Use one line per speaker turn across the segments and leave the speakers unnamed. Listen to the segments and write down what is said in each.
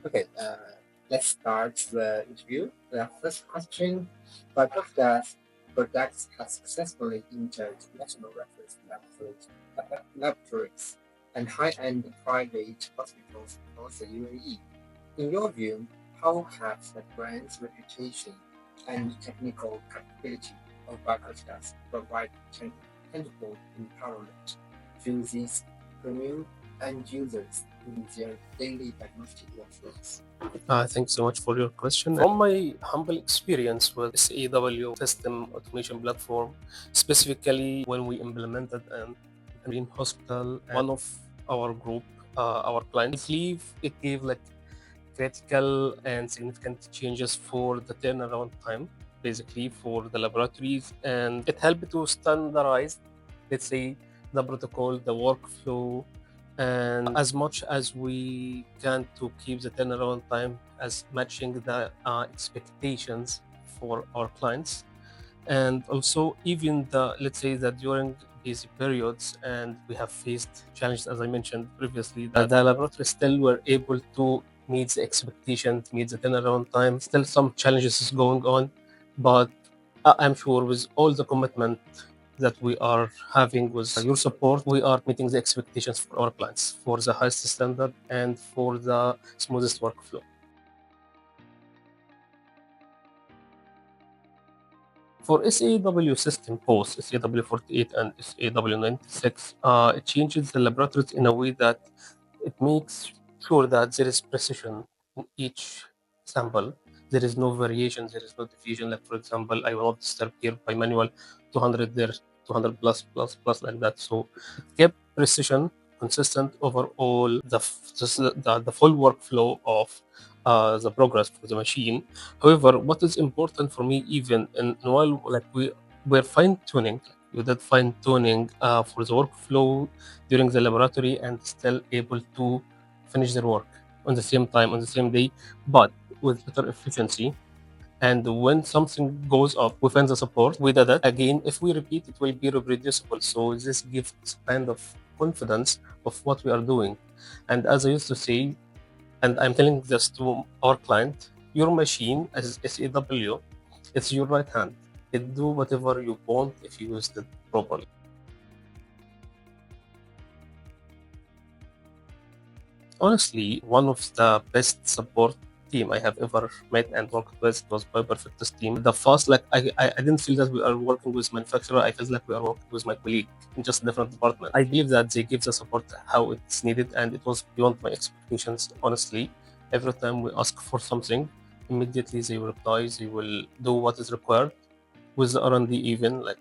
Okay, let's start the interview. The first question, BioPerfectus products have successfully entered national reference laboratories and high-end private hospitals across the UAE. In your view, how have the brand's reputation and technical capability of BioPerfectus provide tangible empowerment to these premium end users in their daily diagnostic workflows?
Thanks so much for your question. From my humble experience with SAW system automation platform, specifically when we implemented an in hospital, one of our group, our clients, I believe it gave like critical and significant changes for the turnaround time, basically for the laboratories, and it helped to standardize, let's say, the protocol, the workflow, and as much as we can to keep the turnaround time as matching the expectations for our clients. And also even the, let's say that during busy periods and we have faced challenges, as I mentioned previously, that the laboratory still were able to meet the expectations, meet the turnaround time. Still some challenges is going on, but I'm sure with all the commitment that we are having with your support, we are meeting the expectations for our clients for the highest standard and for the smoothest workflow. For SAW system, both SAW 48 and SAW 96, it changes the laboratories in a way that it makes sure that there is precision in each sample. There is no variation, there is no deviation. Like, for example, I will not start here by manual 200 there, 200 plus like that. So it kept precision consistent over all the full workflow of the progress for the machine. However, what is important for me, even and while like we're fine tuning, we did fine tuning for the workflow during the laboratory and still able to finish their work on the same time on the same day, but with better efficiency. And when something goes up within the support, we did it again. If we repeat, it will be reproducible. So this gives kind of confidence of what we are doing. And as I used to say, and I'm telling this to our client, your machine as SAW, it's your right hand. It do whatever you want if you use it properly. Honestly, one of the best support team I have ever met and worked with was BioPerfectus team. The first, like I didn't feel that we are working with manufacturer. I felt like we are working with my colleague in just a different department. I believe that they give the support how it's needed, and it was beyond my expectations. Honestly, every time we ask for something, immediately they will reply. They will do what is required with the R&D, even like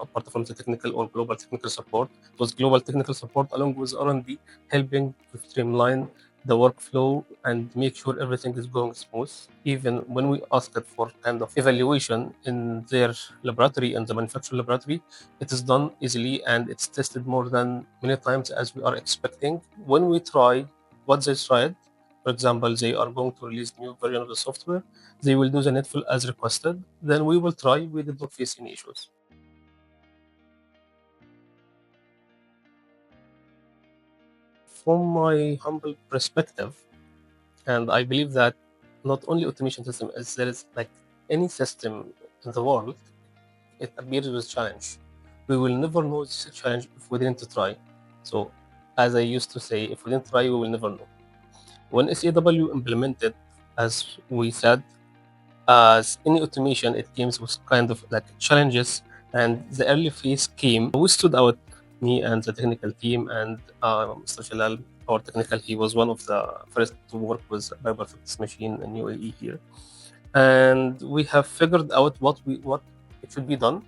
apart from the technical or global technical support. It was global technical support along with R&D, helping to streamline the workflow and make sure everything is going smooth. Even when we asked for kind of evaluation in their laboratory, in the manufacturing laboratory, it is done easily and it's tested more than many times as we are expecting. When we try what they tried, for example, they are going to release new version of the software, they will do the needful as requested. Then we will try. We did not face any issues. From my humble perspective, and I believe that not only automation system, as there is like any system in the world, it appears with challenge. We will never know this challenge if we didn't try. So, as I used to say, if we didn't try, we will never know. When SAW implemented, as we said, as any automation, it comes with kind of like challenges. And the early phase came, we stood out, me and the technical team, and Mr. Shalal, our technical, he was one of the first to work with BioPerfectus machine in UAE here. And we have figured out what it should be done,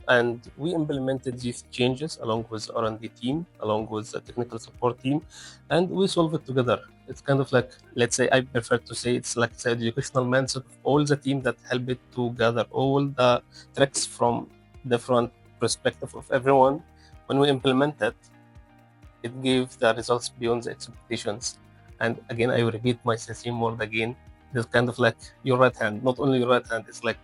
and we implemented these changes along with R&D team, along with the technical support team, and we solve it together. It's kind of like, let's say, I prefer to say it's like the educational mindset of all the team that help it to gather all the tricks from different perspective of everyone. When we implement it, it gave the results beyond the expectations. And again, I will repeat my same word again. It's kind of like your right hand, not only your right hand, it's like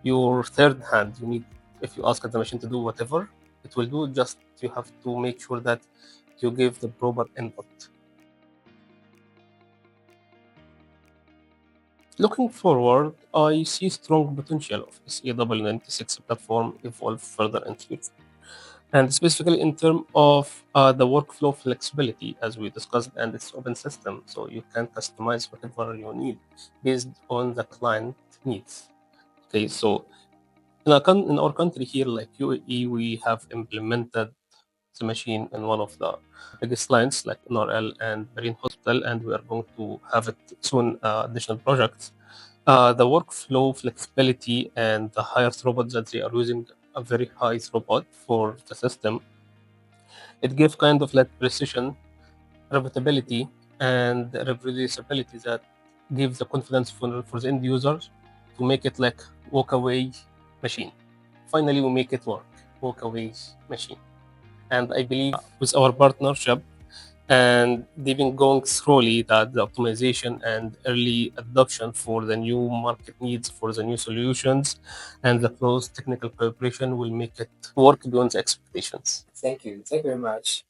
your third hand. You need, if you ask the machine to do whatever it will do, just you have to make sure that you give the proper input. Looking forward, I see strong potential of SA-96 platform evolve further in future, and specifically in terms of the workflow flexibility, as we discussed, and its open system, so you can customize whatever you need based on the client needs. Okay, so in our country here, like UAE, we have implemented the machine in one of the biggest clients like NRL and Marine Hospital, and we are going to have it soon, additional projects. The workflow flexibility and the higher throughput that they are using, a very high throughput for the system, it gives kind of like precision, repeatability, and reproducibility that gives the confidence for the end users to make it like walk away machine. Finally, we make it work, walk away machine. And I believe with our partnership and they've been going thoroughly that the optimization and early adoption for the new market needs for the new solutions and the close technical cooperation will make it work beyond the expectations.
Thank you. Thank you very much.